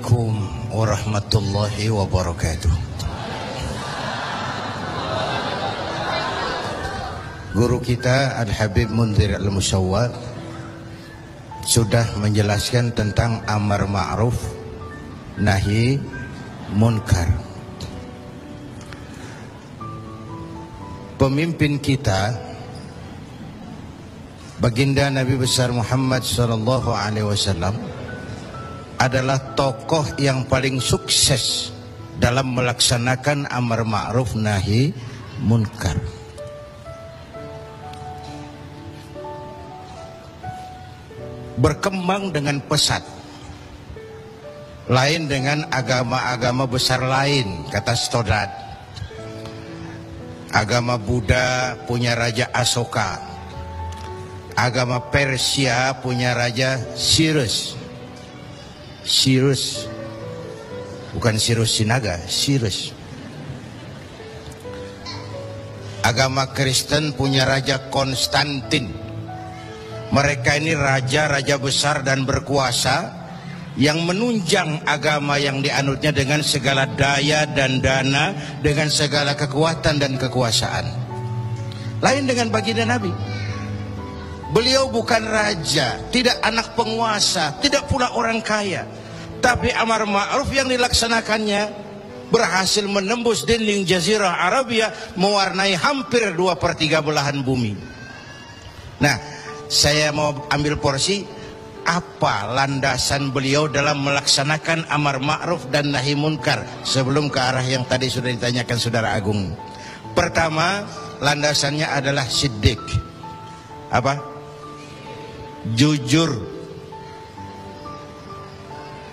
Assalamualaikum warahmatullahi wabarakatuh. Guru kita Al-Habib Munzir Al-Musawwar sudah menjelaskan tentang amar ma'ruf nahi munkar. Pemimpin kita baginda Nabi besar Muhammad sallallahu alaihi wasallam adalah tokoh yang paling sukses dalam melaksanakan amar ma'ruf nahi munkar. Berkembang dengan pesat, lain dengan agama-agama besar lain, kata Stoddard. Agama Buddha punya raja Asoka, agama Persia punya raja Cyrus, bukan Cyrus Sinaga, Cyrus. Agama Kristen punya raja Konstantin. Mereka ini raja-raja besar dan berkuasa yang menunjang agama yang dianutnya dengan segala daya dan dana, dengan segala kekuatan dan kekuasaan. Lain dengan baginda Nabi. Beliau bukan raja, tidak anak penguasa, tidak pula orang kaya. Tapi amar ma'ruf yang dilaksanakannya berhasil menembus dinding Jazirah Arabia, mewarnai hampir 2/3 belahan bumi. Nah, saya mau ambil porsi apa landasan beliau dalam melaksanakan amar ma'ruf dan nahi munkar sebelum ke arah yang tadi sudah ditanyakan Saudara Agung. Pertama, landasannya adalah siddiq. Apa? Jujur.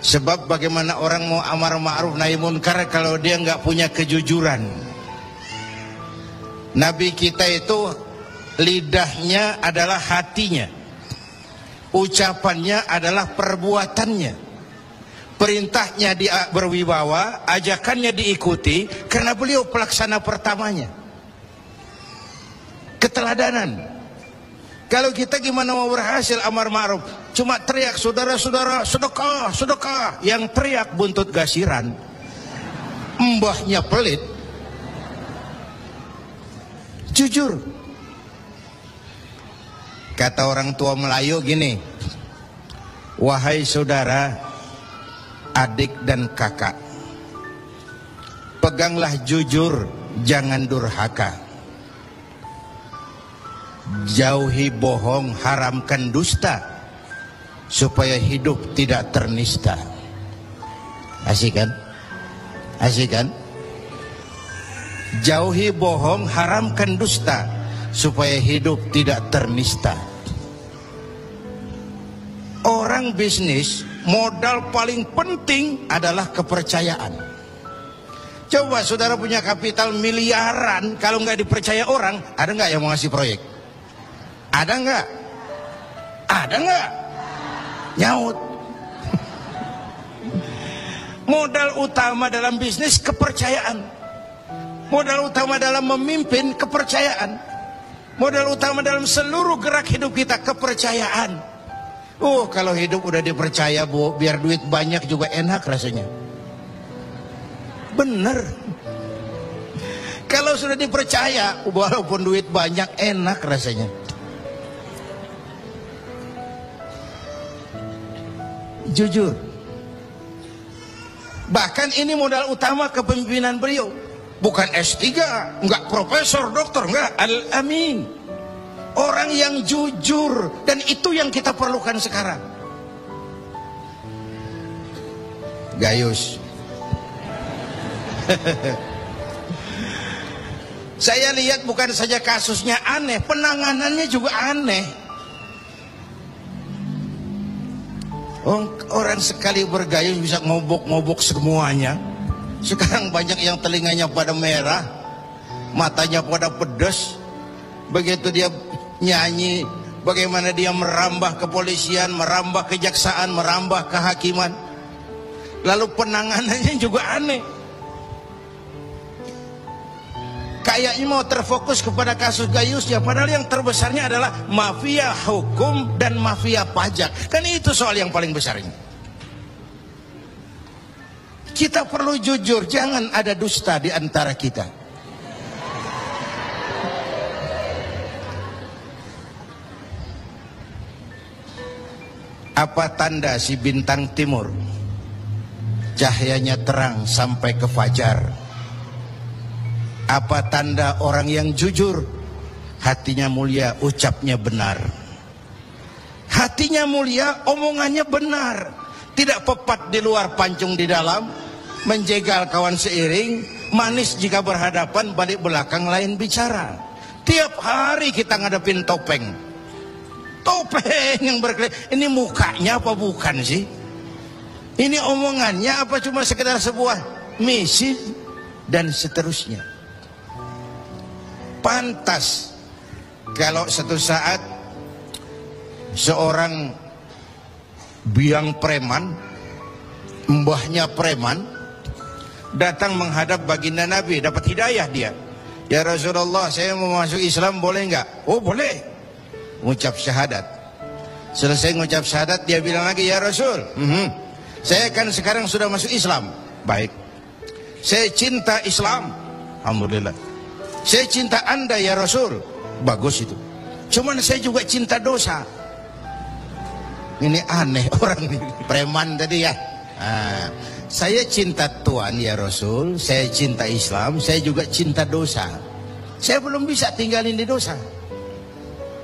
Sebab bagaimana orang mau amar ma'ruf nahi munkar kalau dia nggak punya kejujuran? Nabi kita itu lidahnya adalah hatinya, ucapannya adalah perbuatannya, perintahnya dia berwibawa, ajakannya diikuti karena beliau pelaksana pertamanya. Keteladanan. Kalau kita gimana mau berhasil amar ma'ruf? Cuma teriak saudara-saudara sedekah, sedekah, yang teriak buntut gasiran, mbahnya pelit. Jujur. Kata orang tua Melayu gini, wahai saudara, adik dan kakak, peganglah jujur, jangan durhaka. Jauhi bohong, haramkan dusta, supaya hidup tidak ternista. Asik kan? Asik kan? Jauhi bohong, haramkan dusta, supaya hidup tidak ternista. Orang bisnis, modal paling penting adalah kepercayaan. Coba saudara punya kapital miliaran, kalau nggak dipercaya orang, ada nggak yang mau ngasih proyek? Ada nggak? Ada nggak? Nyaut. Modal utama dalam bisnis kepercayaan. Modal utama dalam memimpin kepercayaan. Modal utama dalam seluruh gerak hidup kita kepercayaan. Kalau hidup udah dipercaya, Bu, biar duit banyak juga enak rasanya. Bener. Kalau sudah dipercaya, walaupun duit banyak enak rasanya. Jujur. Bahkan ini modal utama kepemimpinan beliau. Bukan S3, enggak profesor, dokter, enggak, Al-Amin. Orang yang jujur, dan itu yang kita perlukan sekarang. Gayus. Saya lihat bukan saja kasusnya aneh, penanganannya juga aneh. Orang sekali bergayus bisa ngobok-ngobok semuanya. Sekarang banyak yang telinganya pada merah, matanya pada pedas. Begitu dia nyanyi, bagaimana dia merambah kepolisian, merambah kejaksaan, merambah kehakiman. Lalu penanganannya juga aneh. Kayaknya mau terfokus kepada kasus gayusnya, padahal yang terbesarnya adalah mafia hukum dan mafia pajak. Kan itu soal yang paling besar ini. Kita perlu jujur, jangan ada dusta di antara kita. Apa tanda si bintang timur cahayanya terang sampai ke fajar? Apa tanda orang yang jujur? Hatinya mulia, ucapnya benar. Hatinya mulia, omongannya benar. Tidak pepat di luar, pancung di dalam. Menjegal kawan seiring, manis jika berhadapan, balik belakang lain bicara. Tiap hari kita ngadepin topeng. Topeng yang berkelip. Ini mukanya apa bukan sih? Ini omongannya apa cuma sekedar sebuah misi? Dan seterusnya. Pantas kalau satu saat seorang biang preman, mbahnya preman, datang menghadap baginda Nabi, dapat hidayah dia. Ya Rasulullah, saya mau masuk Islam, boleh enggak? Oh boleh. Mengucap syahadat. Selesai mengucap syahadat, dia bilang lagi, ya Rasul, saya kan sekarang sudah masuk Islam. Baik. Saya cinta Islam. Alhamdulillah. Saya cinta Anda ya Rasul. Bagus itu. Cuman saya juga cinta dosa. Ini aneh orang ini. Preman tadi ya. Saya cinta Tuhan ya Rasul, saya cinta Islam, saya juga cinta dosa. Saya belum bisa tinggalin di dosa.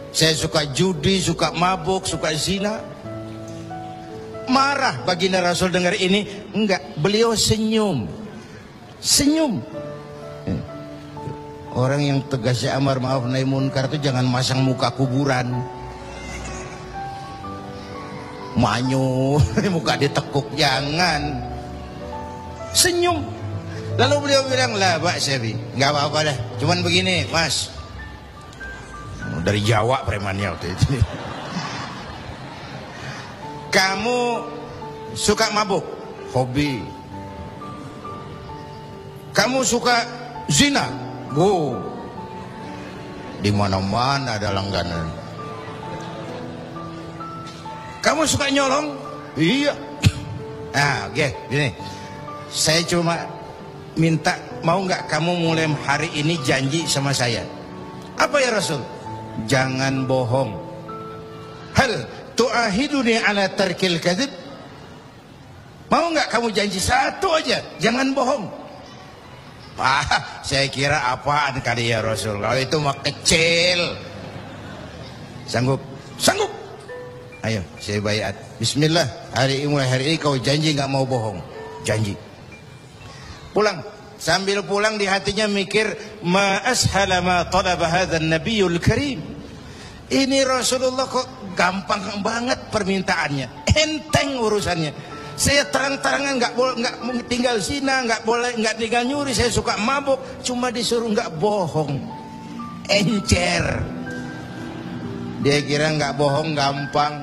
Saya suka judi, suka mabuk, suka zina. Marah baginda Rasul dengar ini. Enggak, beliau senyum. Senyum. Orang yang tegasnya amar ma'ruf nahi munkar itu jangan masang muka kuburan. Manyu, muka ditekuk, jangan. Senyum. Lalu beliau bilang, lah Pak Sebi, nggak apa-apa dah. Cuman begini, Mas. Dari Jawa premannya waktu itu. Kamu suka mabuk, hobi. Kamu suka zina, di mana-mana ada langganan. Kamu suka nyolong? Iya. Nah, oke, gini. Saya cuma minta, mau nggak kamu mulai hari ini janji sama saya? Apa ya Rasul? Jangan bohong. Hal tu'ahiduni ala tarkil kadzib? Mau nggak kamu janji satu aja, jangan bohong? Saya kira apaan kali ya Rasul? Kalau itu mah kecil. Sanggup? Sanggup. Ayo, saya baiat. Bismillah, mulai hari ini kau janji nggak mau bohong. Janji. Pulang. Sambil pulang di hatinya mikir, ma ashala ma talaba hadzal nabiyul karim. Ini Rasulullah kok gampang banget permintaannya, enteng urusannya. Saya terang-terangan nggak tinggal zina, nggak tinggal nyuri, saya suka mabuk, cuma disuruh nggak bohong. Encer. Dia kira nggak bohong gampang.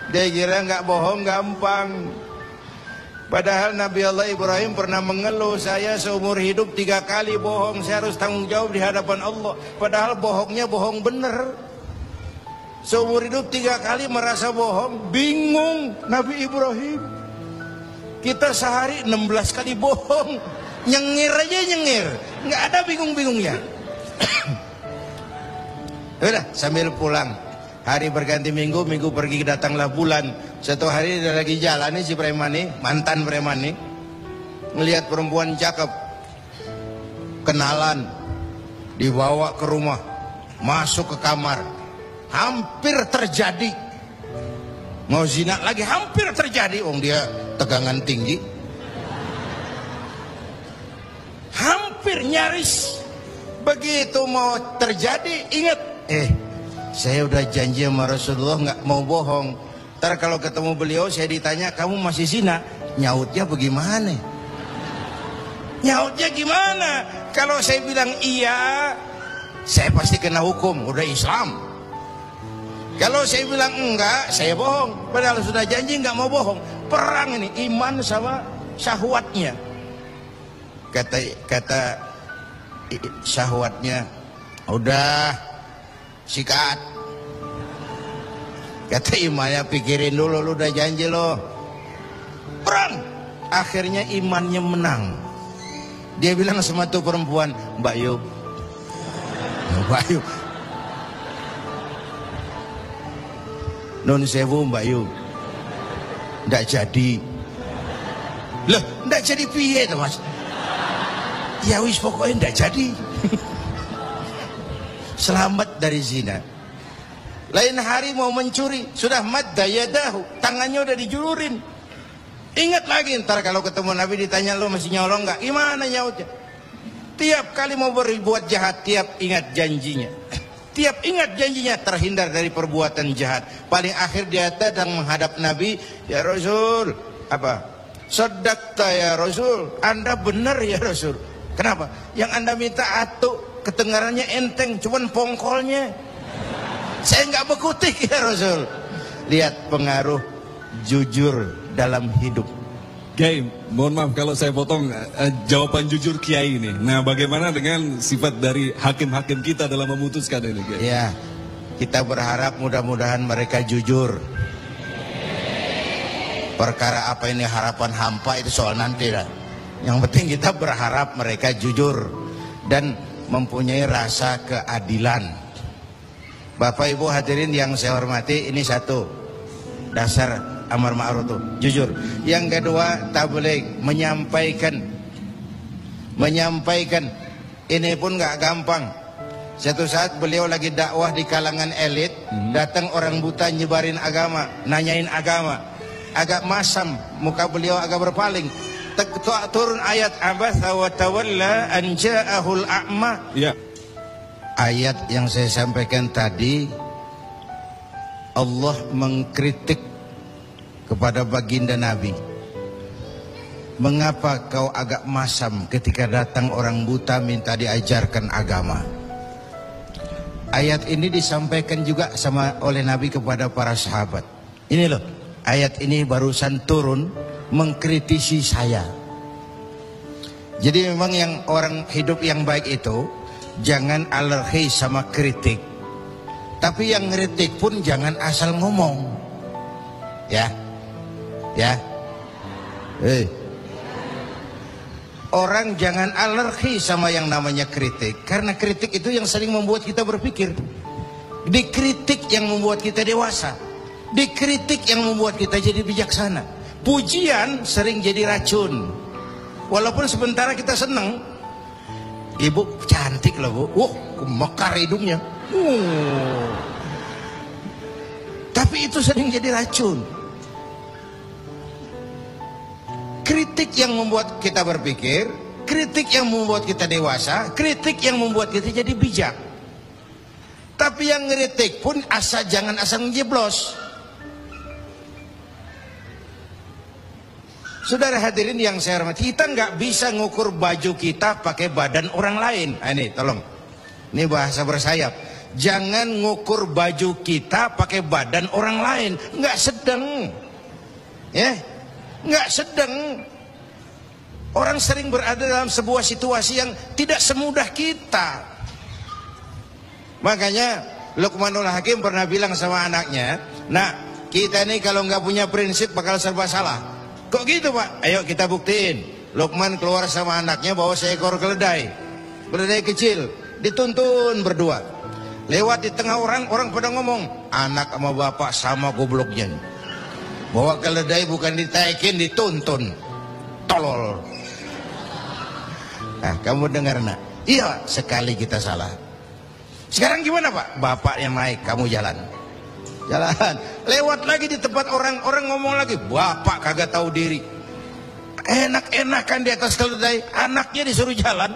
Dia kira nggak bohong gampang. Padahal Nabi Allah Ibrahim pernah mengeluh, saya seumur hidup 3 kali bohong, saya harus tanggung jawab di hadapan Allah. Padahal bohongnya bohong bener. Seumur hidup 3 kali merasa bohong, bingung Nabi Ibrahim. Kita sehari 16 kali bohong, nyengir aja nyengir, nggak ada bingung-bingungnya. Udah, sambil pulang. Hari berganti minggu, minggu pergi, datanglah bulan. Satu hari dia lagi jalan nih si preman nih, mantan preman nih, ngelihat perempuan cakep, kenalan, dibawa ke rumah, masuk ke kamar, hampir terjadi. Mau zina lagi, hampir terjadi. Dia tegangan tinggi, hampir nyaris. Begitu mau terjadi, ingat, saya udah janji sama Rasulullah nggak mau bohong. Ntar kalau ketemu beliau saya ditanya, kamu masih zina? Nyautnya bagaimana? Nyautnya gimana? Kalau saya bilang iya, saya pasti kena hukum, udah Islam. Kalau saya bilang enggak, saya bohong. Padahal sudah janji nggak mau bohong. Perang ini, iman sama syahwatnya. Kata syahwatnya, udah sikat. Kata imannya, pikirin dulu, lu udah janji lo. Perang. Akhirnya imannya menang. Dia bilang sama tuh perempuan, Mbak Yuk, Mbak Yuk, non sewu Mbak Yuk, ndak jadi. Loh, ndak jadi piye tuh Mas? Ya wis pokoknya ndak jadi. Selamat dari zina. Lain hari mau mencuri, sudah madda yadahu, tangannya udah dijulurin. Ingat lagi, ntar kalau ketemu Nabi ditanya, lo masih nyolong nggak? Gimana nyautnya? Tiap kali mau berbuat jahat, tiap ingat janjinya. Tiap ingat janjinya, terhindar dari perbuatan jahat. Paling akhir dia datang menghadap Nabi, ya Rasul, apa? Sadaqta ya Rasul, Anda benar ya Rasul. Kenapa? Yang Anda minta atuk, kedengarannya enteng, cuman pongkolnya. Saya nggak bekutik ya Rasul. Lihat pengaruh jujur dalam hidup. Kiai, mohon maaf kalau saya potong jawaban jujur Kiai ini. Nah, bagaimana dengan sifat dari hakim-hakim kita dalam memutuskan ini, Kiai? Ya, kita berharap mudah-mudahan mereka jujur. Perkara apa ini harapan hampa itu soal nanti lah. Yang penting kita berharap mereka jujur dan mempunyai rasa keadilan. Bapak Ibu hadirin yang saya hormati, ini satu dasar amar ma'ruf tuh, jujur. Yang kedua, tabligh, menyampaikan ini pun nggak gampang. Satu saat beliau lagi dakwah di kalangan elit, datang orang buta nyebarin agama, nanyain agama, agak masam, muka beliau agak berpaling. Turun ayat abasa wa tawalla an ja'ahul a'ma. Ya. Ayat yang saya sampaikan tadi, Allah mengkritik kepada baginda Nabi. Mengapa kau agak masam ketika datang orang buta minta diajarkan agama? Ayat ini disampaikan juga oleh Nabi kepada para sahabat. Ini loh, ayat ini barusan turun mengkritisi saya. Jadi memang yang orang hidup yang baik itu jangan alergi sama kritik. Tapi yang kritik pun jangan asal ngomong. Ya. Orang jangan alergi sama yang namanya kritik, karena kritik itu yang sering membuat kita berpikir. Dikritik yang membuat kita dewasa. Dikritik yang membuat kita jadi bijaksana. Pujian sering jadi racun. Walaupun sementara kita senang. Ibu cantik loh Bu. Mekar hidungnya. Tapi itu sering jadi racun. Kritik yang membuat kita berpikir, kritik yang membuat kita dewasa, kritik yang membuat kita jadi bijak. Tapi yang ngeritik pun jangan asal ngejeblos. Saudara hadirin yang saya hormati, kita nggak bisa ngukur baju kita pakai badan orang lain. Ini tolong, ini bahasa bersayap. Jangan ngukur baju kita pakai badan orang lain. Nggak sedang, ya, nggak sedang. Orang sering berada dalam sebuah situasi yang tidak semudah kita. Makanya Luqmanul Hakim pernah bilang sama anaknya, "Nak, kita ini kalau nggak punya prinsip bakal serba salah." Kok gitu Pak? Ayo kita buktiin. Luqman keluar sama anaknya bawa seekor keledai. Keledai kecil, dituntun berdua. Lewat di tengah orang pada ngomong, anak sama bapak sama gobloknya. Bawa keledai bukan ditaikin, dituntun. Tolol. Nah, kamu dengar nak? Iya, sekali kita salah. Sekarang gimana Pak? Bapak yang naik, kamu jalan. Jalan. Lewat lagi di tempat orang ngomong lagi, bapak kagak tahu diri. Enak-enakan di atas keledai, anaknya disuruh jalan.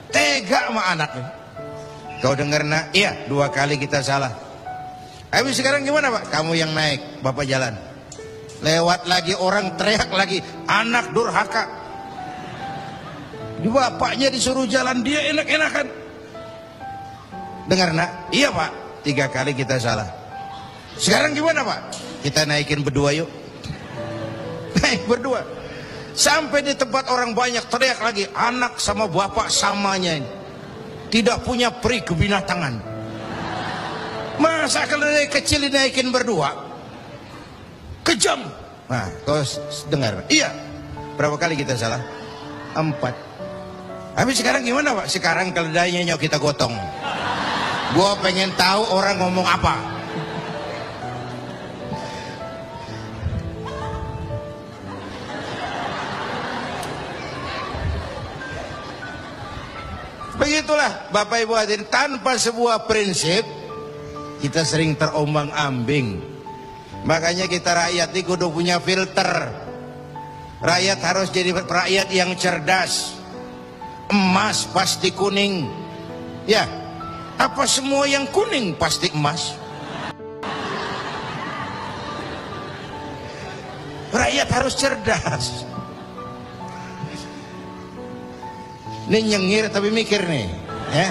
Tega sama anaknya. Kau dengar nak? Iya, 2 kali kita salah. Habis sekarang gimana Pak? Kamu yang naik, bapak jalan. Lewat lagi orang teriak lagi, anak durhaka. Bapaknya disuruh jalan, dia enak-enakan. Dengar nak? Iya Pak, 3 kali kita salah. Sekarang gimana Pak? Kita naikin berdua yuk. Naik berdua. Sampai di tempat orang banyak teriak lagi, anak sama bapak samanya ini. Tidak punya peri kebinatangan. Masa keledai kecil dinaikin berdua? kejam. Nah, kau dengar? Iya. Berapa kali kita salah? 4. Tapi sekarang gimana Pak? Sekarang keledainya nyok kita gotong. Gua pengen tahu orang ngomong apa. Begitulah Bapak Ibu hadirin, tanpa sebuah prinsip kita sering terombang-ambing. Makanya kita rakyat ini kudu punya filter. Rakyat harus jadi rakyat yang cerdas. Emas pasti kuning. Ya, apa semua yang kuning pasti emas? Rakyat harus cerdas. Ini nyengir tapi mikir nih, ya.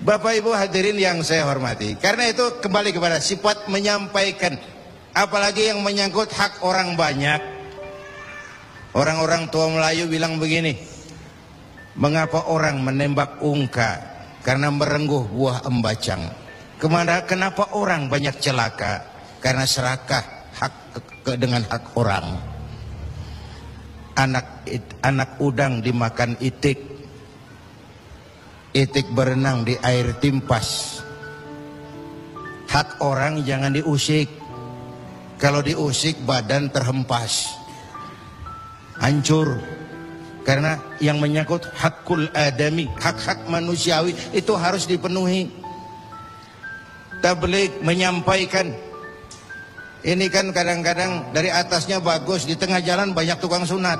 Bapak Ibu hadirin yang saya hormati, karena itu kembali kepada sifat menyampaikan, apalagi yang menyangkut hak orang banyak. Orang-orang tua Melayu bilang begini, mengapa orang menembak ungka? Karena merengguh buah embacang. Kenapa orang banyak celaka? Karena serakah dengan hak orang. Anak udang dimakan itik, itik berenang di air timpas. Hak orang jangan diusik. Kalau diusik badan terhempas, hancur. Karena yang menyangkut hakul adami, hak-hak manusiawi itu harus dipenuhi. Tabligh menyampaikan. Ini kan kadang-kadang dari atasnya bagus, di tengah jalan banyak tukang sunat.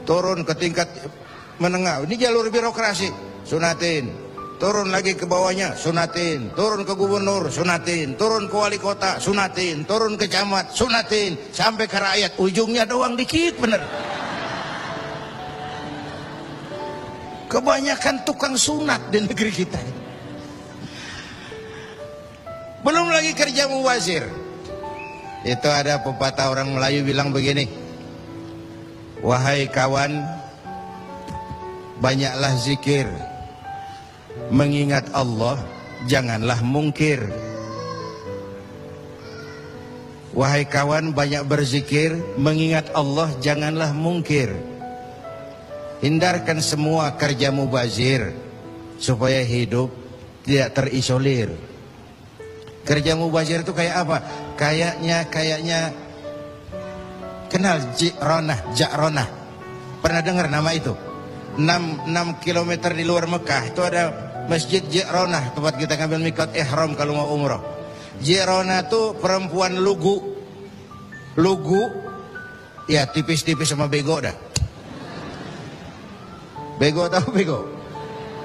Turun ke tingkat menengah, ini jalur birokrasi, sunatin. Turun lagi ke bawahnya, sunatin. Turun ke gubernur, sunatin. Turun ke wali kota, sunatin. Turun ke camat, sunatin. Sampai ke rakyat, ujungnya doang dikit bener. Kebanyakan tukang sunat di negeri kita. Belum lagi kerja mubazir. Itu ada pepatah orang Melayu bilang begini, wahai kawan, banyaklah zikir, mengingat Allah, janganlah mungkir. Wahai kawan, banyak berzikir, mengingat Allah, janganlah mungkir. Hindarkan semua kerja mubazir supaya hidup tidak terisolir. Kerja mubazir itu kayak apa? Kayaknya kenal Ja'ronah. Pernah dengar nama itu? 6 km di luar Mekah itu ada Masjid Ja'ronah, tempat kita ngambil mikot ihram kalau mau umrah. Ja'ronah itu perempuan lugu. Lugu ya tipis-tipis sama bego dah. Bego tahu bego?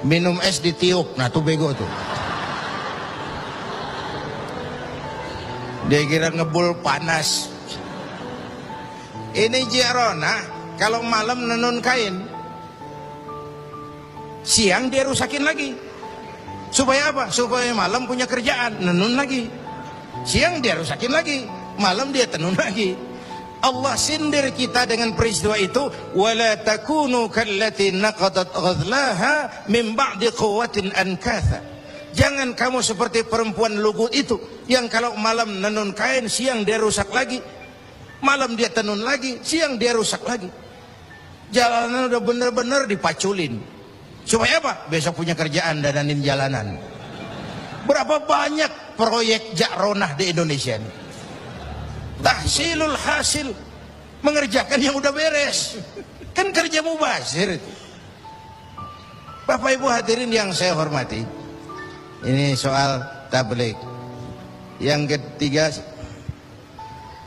Minum es ditiup, nah tuh bego tuh. Dia kira ngebul panas. Ini Ja'ronah kalau malam nenun kain, siang dia rusakin lagi. Supaya apa? Supaya malam punya kerjaan, nenun lagi. Siang dia rusakin lagi, malam dia tenun lagi. Allah sindir kita dengan peristiwa itu, wala takunu kallati naqadat ghadlaha min ba'di quwwatin ankatha. Jangan kamu seperti perempuan lugu itu yang kalau malam nenun kain, siang dia rusak lagi. Malam dia tenun lagi, siang dia rusak lagi. Jalanan udah bener-bener dipaculin. Supaya apa? Besok punya kerjaan dananin jalanan. Berapa banyak proyek Ja'ronah di Indonesia ini? Tahsilul hasil, mengerjakan yang udah beres. Kan kerja mubazir itu. Bapak Ibu hadirin yang saya hormati, ini soal tabligh. Yang ketiga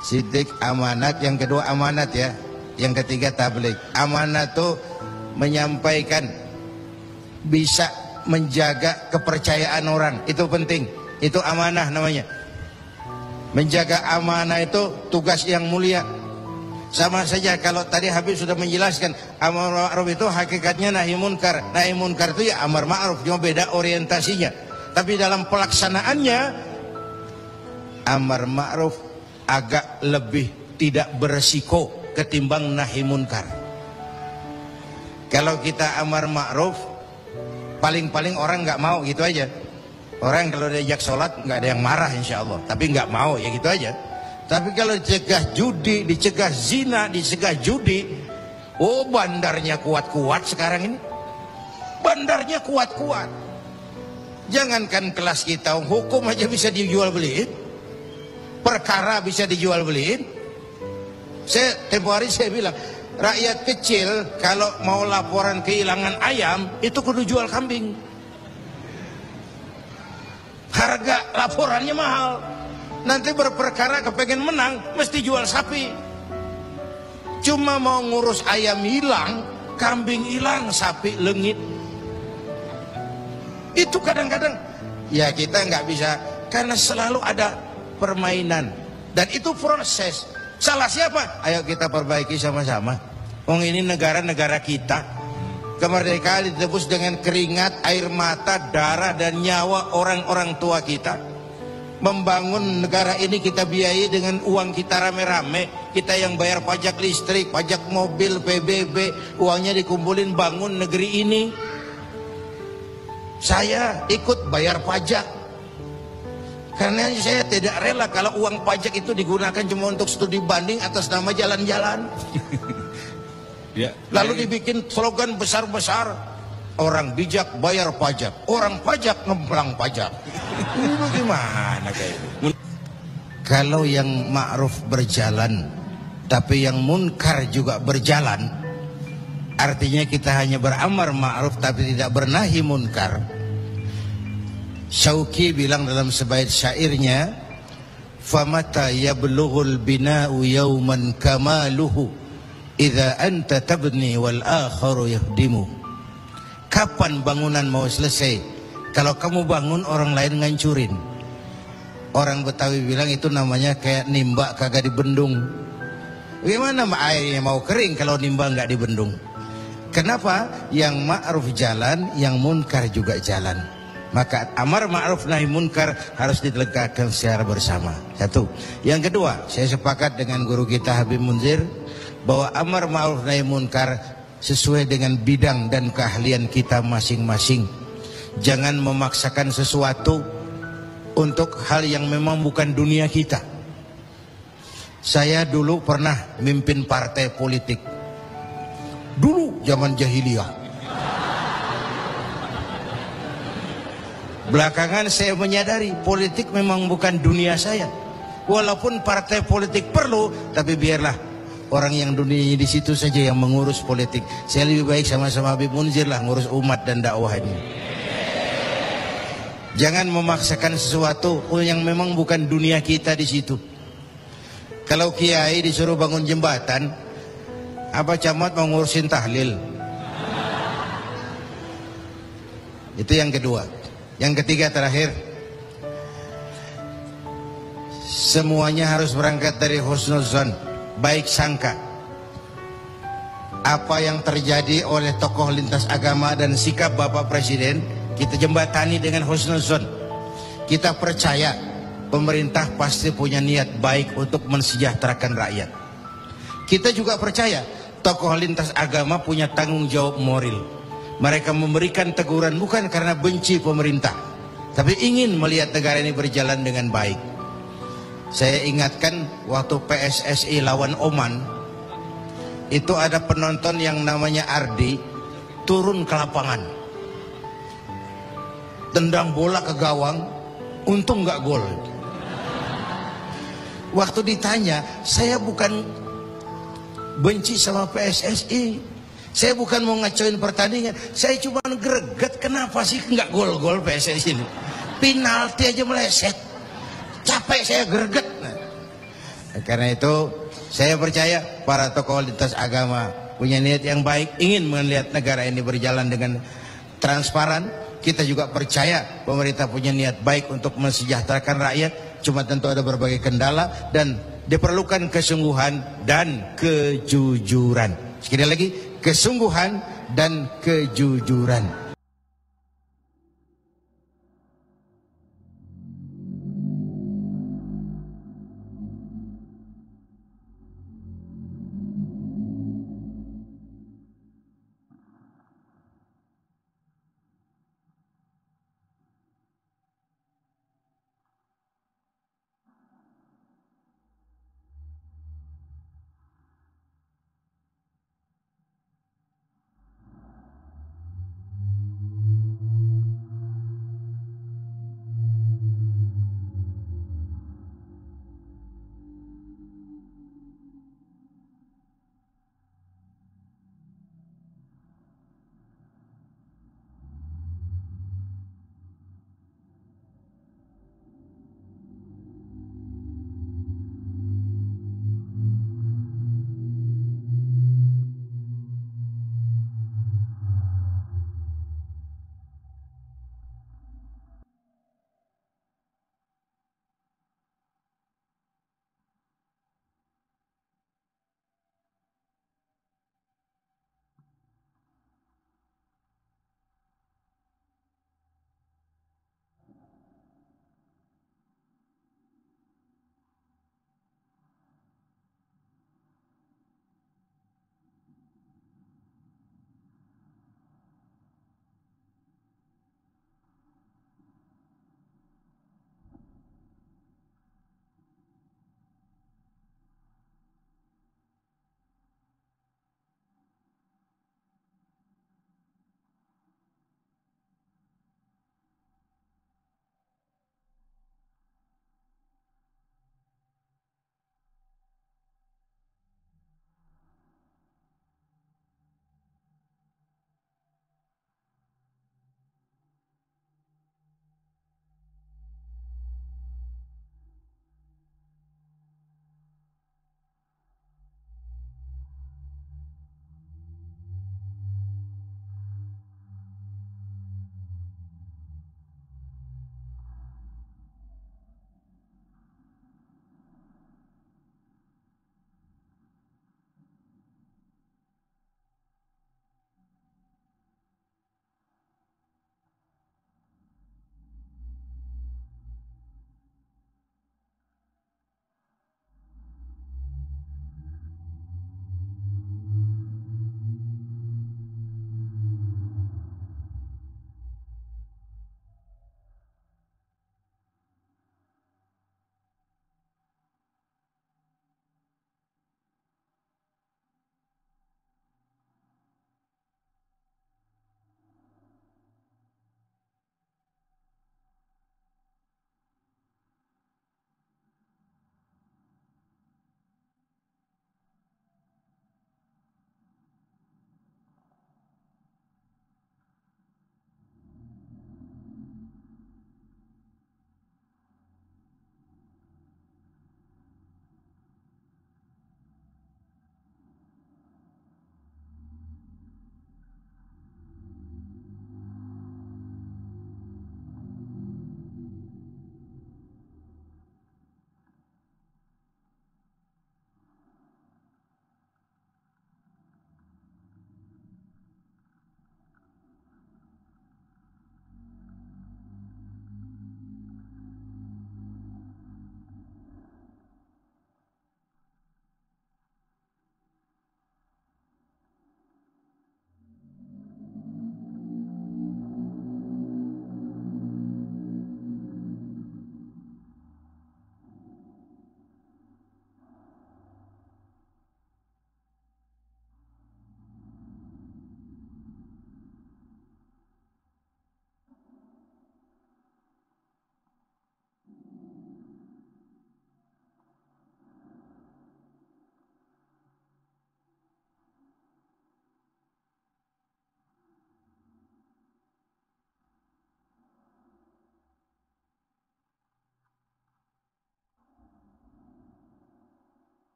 sidik amanat, yang kedua amanat ya. Yang ketiga tabligh. Amanat itu menyampaikan, bisa menjaga kepercayaan orang, itu penting. Itu amanah namanya. Menjaga amanah itu tugas yang mulia. Sama saja kalau tadi Habib sudah menjelaskan, amar ma'ruf itu hakikatnya nahi munkar. Nahi munkar itu ya amar ma'ruf, cuma beda orientasinya. Tapi dalam pelaksanaannya amar ma'ruf agak lebih tidak beresiko ketimbang nahi munkar. Kalau kita amar ma'ruf, paling-paling orang nggak mau gitu aja. Orang kalau diajak sholat nggak ada yang marah insya Allah, tapi nggak mau ya gitu aja. Tapi kalau dicegah judi, dicegah zina, dicegah judi, oh bandarnya kuat-kuat sekarang ini. Bandarnya kuat-kuat. Jangankan kelas kita, hukum aja bisa dijual beliin, perkara bisa dijual beliin. Tempo hari saya bilang, rakyat kecil kalau mau laporan kehilangan ayam itu kudu jual kambing. Harga laporannya mahal. Nanti berperkara kepengen menang mesti jual sapi. Cuma mau ngurus ayam hilang, kambing hilang, sapi lengit. Itu kadang-kadang ya kita nggak bisa, karena selalu ada permainan dan itu proses. Salah siapa? Ayo kita perbaiki sama-sama. Ini negara-negara kita. Kemerdekaan ditebus dengan keringat, air mata, darah dan nyawa orang-orang tua kita. Membangun negara ini kita biayai dengan uang kita rame-rame. Kita yang bayar pajak listrik, pajak mobil, PBB, uangnya dikumpulin bangun negeri ini. Saya ikut bayar pajak karena saya tidak rela kalau uang pajak itu digunakan cuma untuk studi banding atas nama jalan-jalan. Ya. Lalu dibikin slogan besar-besar, orang bijak bayar pajak, orang pajak ngemplang pajak. Ini bagaimana kayak itu? Kalau yang ma'ruf berjalan tapi yang munkar juga berjalan, artinya kita hanya beramar ma'ruf tapi tidak bernahi munkar. Syauqi bilang dalam sebaik syairnya, famata yablughul bina'u yawman kamaluhu idza anta tabni wal akharu yahdimu. Kapan bangunan mau selesai? Kalau kamu bangun orang lain ngancurin. Orang Betawi bilang itu namanya kayak nimba kagak dibendung. Bagaimana airnya mau kering kalau nimba nggak dibendung? Kenapa? Yang ma'ruf jalan, yang munkar juga jalan. Maka amar ma'ruf nahi munkar harus ditegakkan secara bersama. Satu. Yang kedua, saya sepakat dengan guru kita Habib Munzir bahwa amar ma'ruf nahi munkar sesuai dengan bidang dan keahlian kita masing-masing. Jangan memaksakan sesuatu untuk hal yang memang bukan dunia kita. Saya dulu pernah mimpin partai politik. Dulu zaman jahiliyah. Belakangan saya menyadari politik memang bukan dunia saya. Walaupun partai politik perlu, tapi biarlah orang yang dunianya di situ saja yang mengurus politik. Saya lebih baik sama-sama Habib Munzir lah ngurus umat dan dakwah ini. Jangan memaksakan sesuatu yang memang bukan dunia kita di situ. Kalau kiai disuruh bangun jembatan, apa camat mau ngurusin tahlil? Itu yang kedua. Yang ketiga terakhir, semuanya harus berangkat dari husnuzan, baik sangka. Apa yang terjadi oleh tokoh lintas agama dan sikap Bapak Presiden, kita jembatani dengan husnuzan. Kita percaya pemerintah pasti punya niat baik untuk mensejahterakan rakyat. Kita juga percaya tokoh lintas agama punya tanggung jawab moral. Mereka memberikan teguran bukan karena benci pemerintah, tapi ingin melihat negara ini berjalan dengan baik. Saya ingatkan waktu PSSI lawan Oman, itu ada penonton yang namanya Ardi turun ke lapangan, tendang bola ke gawang, untung nggak gol. Waktu ditanya, saya bukan benci sama PSSI, saya bukan mau ngacoin pertandingan, saya cuma greget kenapa sih nggak gol-gol PSSI ini, penalti aja meleset, capek saya greget. Karena itu saya percaya para tokoh lintas agama punya niat yang baik, ingin melihat negara ini berjalan dengan transparan. Kita juga percaya pemerintah punya niat baik untuk mensejahterakan rakyat. Cuma tentu ada berbagai kendala dan diperlukan kesungguhan dan kejujuran. Sekali lagi, kesungguhan dan kejujuran.